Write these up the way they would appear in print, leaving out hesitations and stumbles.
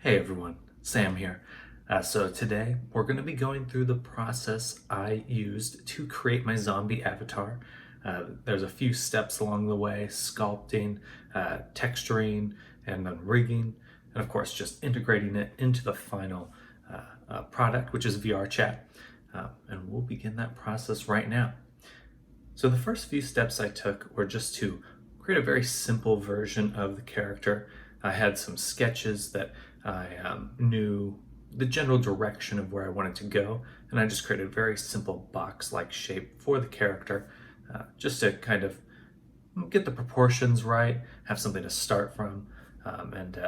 Hey everyone, Sam here. So today we're going to be going through the process I used to create my zombie avatar. There's a few steps along the way: sculpting, texturing, and then rigging, and of course just integrating it into the final product, which is VRChat. And we'll begin that process right now. So the first few steps I took were just to create a very simple version of the character. I had some sketches that I knew the general direction of where I wanted to go, and I just created a very simple box-like shape for the character, just to kind of get the proportions right, have something to start from, and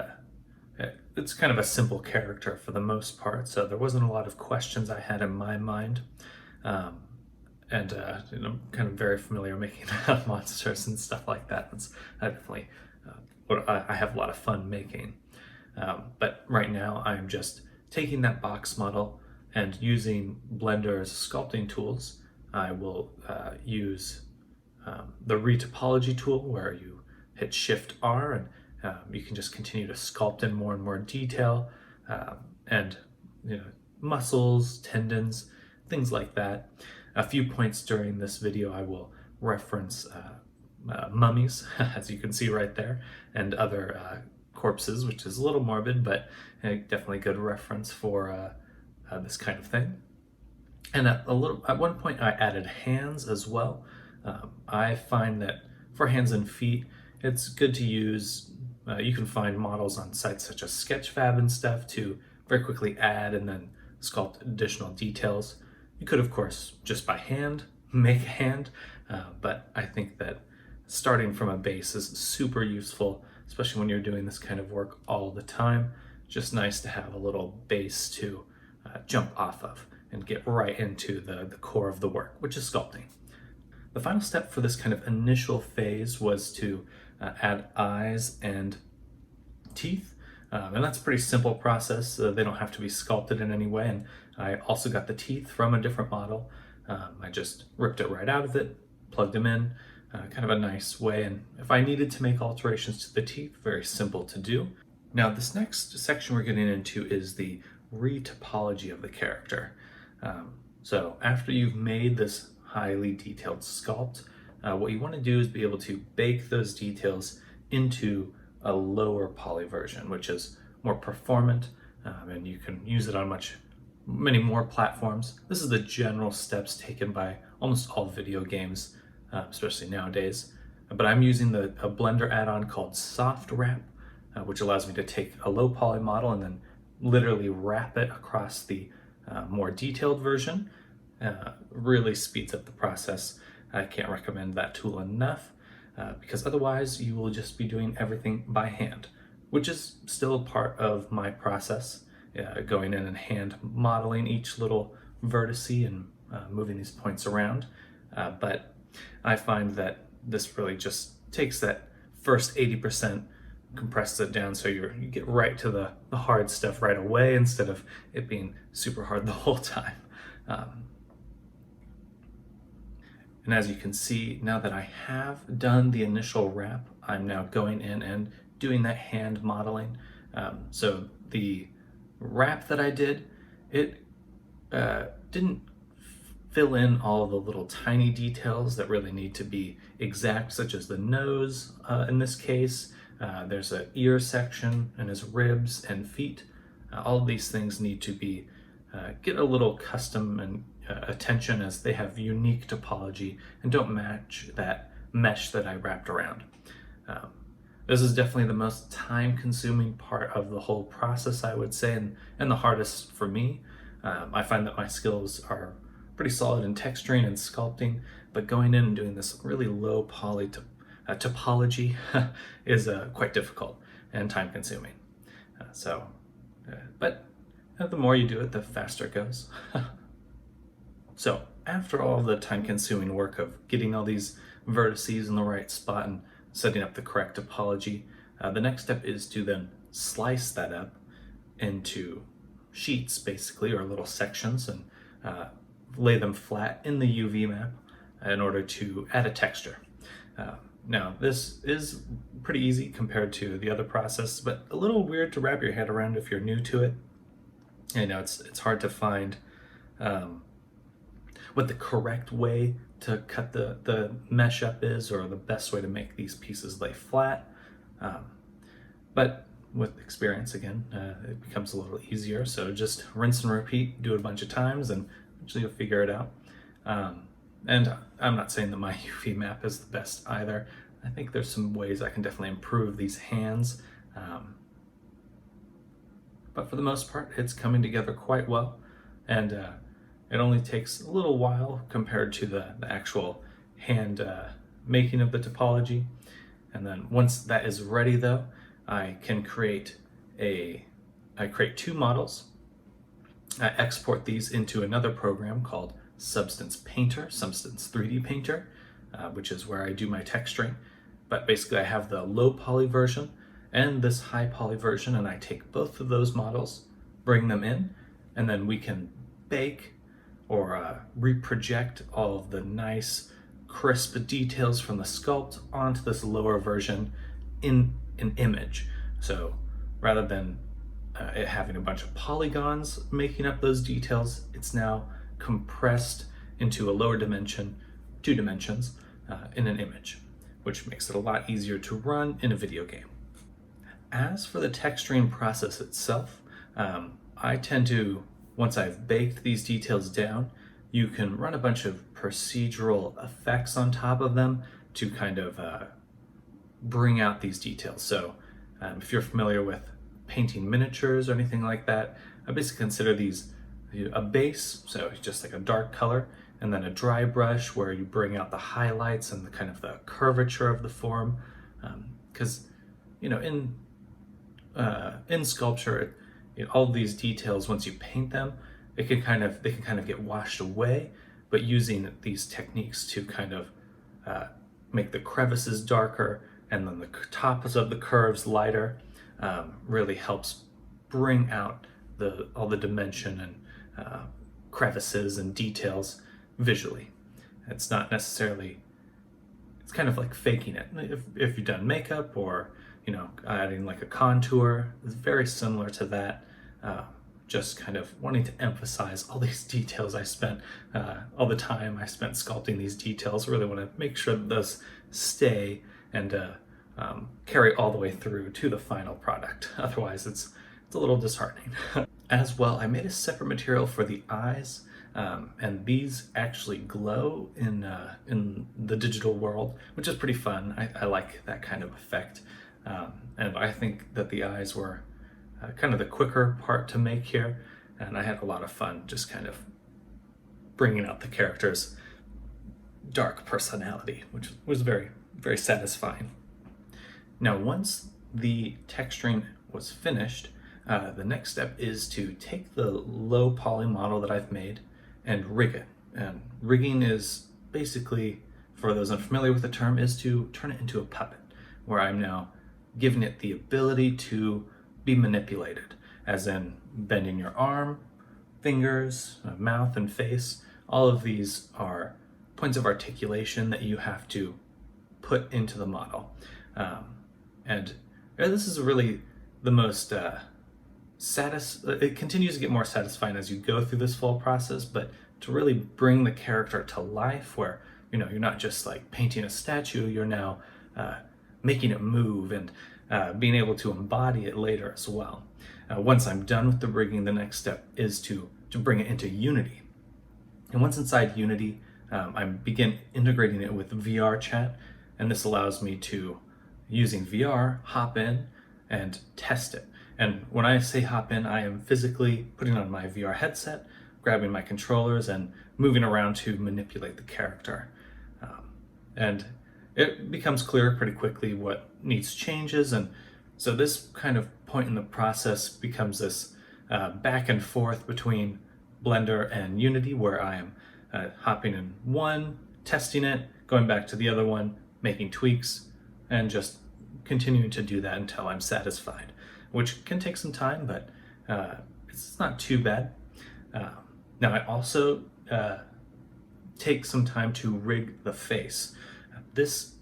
it's kind of a simple character for the most part, so there wasn't a lot of questions I had in my mind. Um, and kind of very familiar making monsters and stuff like that. That's definitely what I have a lot of fun making. But right now I'm just taking that box model and using Blender's sculpting tools. I will use the retopology tool, where you hit Shift R and you can just continue to sculpt in more and more detail, and muscles, tendons, things like that. A few points during this video I will reference mummies, as you can see right there, and other corpses, which is a little morbid, but definitely a good reference for this kind of thing. And at one point I added hands as well. I find that for hands and feet, it's good to use, you can find models on sites such as Sketchfab and stuff to very quickly add and then sculpt additional details. You could, of course, just by hand make a hand, but I think that starting from a base is super useful, especially when you're doing this kind of work all the time. Just nice to have a little base to jump off of and get right into the core of the work, which is sculpting. The final step for this kind of initial phase was to add eyes and teeth. And that's a pretty simple process. They don't have to be sculpted in any way. And I also got the teeth from a different model. I just ripped it right out of it, plugged them in, kind of a nice way. And if I needed to make alterations to the teeth, very simple to do. Now, this next section we're getting into is the retopology of the character. So after you've made this highly detailed sculpt, what you want to do is be able to bake those details into a lower poly version, which is more performant, and you can use it on many more platforms. This is the general steps taken by almost all video games, especially nowadays. But I'm using a Blender add-on called Soft Wrap, which allows me to take a low poly model and then literally wrap it across the more detailed version. Really speeds up the process. I can't recommend that tool enough. Because otherwise you will just be doing everything by hand, which is still a part of my process, going in and hand modeling each little vertice and moving these points around. But I find that this really just takes that first 80%, compresses it down so you get right to the hard stuff right away, instead of it being super hard the whole time. And as you can see, now that I have done the initial wrap, I'm now going in and doing that hand modeling. So the wrap that I did, it didn't fill in all the little tiny details that really need to be exact, such as the nose in this case. There's an ear section and his ribs and feet. All of these things need to be get a little custom and attention, as they have unique topology and don't match that mesh that I wrapped around. This is definitely the most time-consuming part of the whole process, I would say, and the hardest for me. I find that my skills are pretty solid in texturing and sculpting, but going in and doing this really low poly topology is quite difficult and time-consuming. But the more you do it, the faster it goes. So after all the time-consuming work of getting all these vertices in the right spot and setting up the correct topology, the next step is to then slice that up into sheets, basically, or little sections, and lay them flat in the UV map in order to add a texture. Now, this is pretty easy compared to the other process, but a little weird to wrap your head around if you're new to it. I know it's hard to find um, what the correct way to cut the mesh up is, or the best way to make these pieces lay flat. Um, but with experience, again, it becomes a little easier. So just rinse and repeat, do it a bunch of times, and eventually you'll figure it out. And I'm not saying that my UV map is the best either. I think there's some ways I can definitely improve these hands. But for the most part, it's coming together quite well. And it only takes a little while compared to the actual hand making of the topology. And then once that is ready though, I create two models. I export these into another program called Substance 3D Painter, which is where I do my texturing. But basically I have the low poly version and this high poly version, and I take both of those models, bring them in, and then we can bake or reproject all of the nice crisp details from the sculpt onto this lower version in an image. So rather than it having a bunch of polygons making up those details, it's now compressed into a lower dimension, 2 dimensions, in an image, which makes it a lot easier to run in a video game. As for the texturing process itself, I tend to, once I've baked these details down, you can run a bunch of procedural effects on top of them to kind of bring out these details. So if you're familiar with painting miniatures or anything like that, I basically consider these a base, so just like a dark color, and then a dry brush where you bring out the highlights and the kind of the curvature of the form. Because in sculpture, all these details, once you paint them, they can kind of get washed away. But using these techniques to kind of make the crevices darker and then the tops of the curves lighter really helps bring out all the dimension and crevices and details visually. It's not necessarily, it's kind of like faking it. If you've done makeup or adding like a contour, it's very similar to that. Just kind of wanting to emphasize all these details I spent, all the time I spent sculpting these details. Really want to make sure that those stay and carry all the way through to the final product. Otherwise, it's a little disheartening. As well, I made a separate material for the eyes, and these actually glow in the digital world, which is pretty fun. I like that kind of effect, and I think that the eyes were kind of the quicker part to make here, and I had a lot of fun just kind of bringing out the character's dark personality, which was very, very satisfying. Now, once the texturing was finished, the next step is to take the low poly model that I've made and rig it. And rigging is basically, for those unfamiliar with the term, is to turn it into a puppet, where I'm now giving it the ability to be manipulated, as in bending your arm, fingers, mouth, and face. All of these are points of articulation that you have to put into the model. And this is really the most it continues to get more satisfying as you go through this full process, but to really bring the character to life, where you're not just like painting a statue, you're now making it move and being able to embody it later as well. Once I'm done with the rigging, the next step is to bring it into Unity. And once inside Unity, I begin integrating it with VRChat, and this allows me to, using VR, hop in and test it. And when I say hop in, I am physically putting on my VR headset, grabbing my controllers, and moving around to manipulate the character. And it becomes clear pretty quickly what needs changes, and so this kind of point in the process becomes this back and forth between Blender and Unity, where I am hopping in one, testing it, going back to the other one, making tweaks, and just continuing to do that until I'm satisfied, which can take some time, but it's not too bad. Now I also take some time to rig the face. This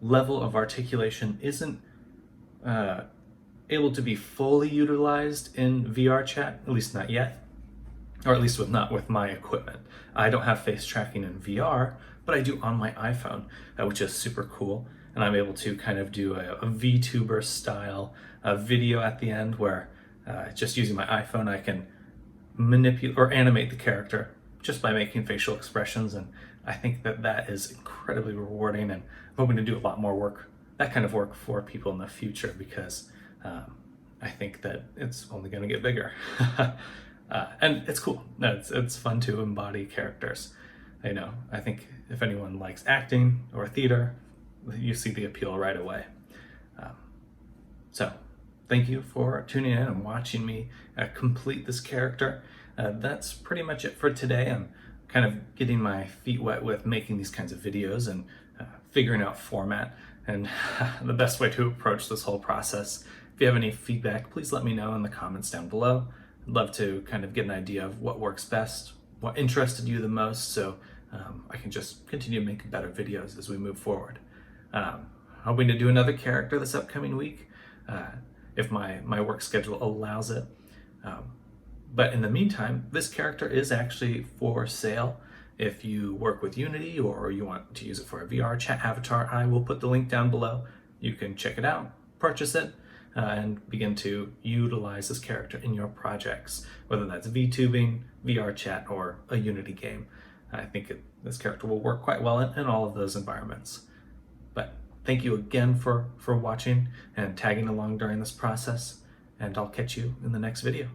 level of articulation isn't able to be fully utilized in VRChat, at least not yet, or at least not with my equipment. I don't have face tracking in VR, but I do on my iPhone, which is super cool. And I'm able to kind of do a VTuber style video at the end where just using my iPhone, I can manipulate or animate the character just by making facial expressions. And I think that that is incredibly rewarding, and I'm hoping to do a lot more work, that kind of work for people in the future, because I think that it's only going to get bigger. And it's cool. It's fun to embody characters. I think if anyone likes acting or theater, you see the appeal right away. So thank you for tuning in and watching me complete this character. That's pretty much it for today. I'm kind of getting my feet wet with making these kinds of videos and figuring out format and the best way to approach this whole process. If you have any feedback, please let me know in the comments down below. I'd love to kind of get an idea of what works best, what interested you the most, so I can just continue to make better videos as we move forward. Hoping to do another character this upcoming week, if my work schedule allows it. But in the meantime, this character is actually for sale. If you work with Unity or you want to use it for a VRChat avatar, I will put the link down below. You can check it out, purchase it, and begin to utilize this character in your projects, whether that's VTubing, VRChat, or a Unity game. I think this character will work quite well in all of those environments. But thank you again for watching and tagging along during this process, and I'll catch you in the next video.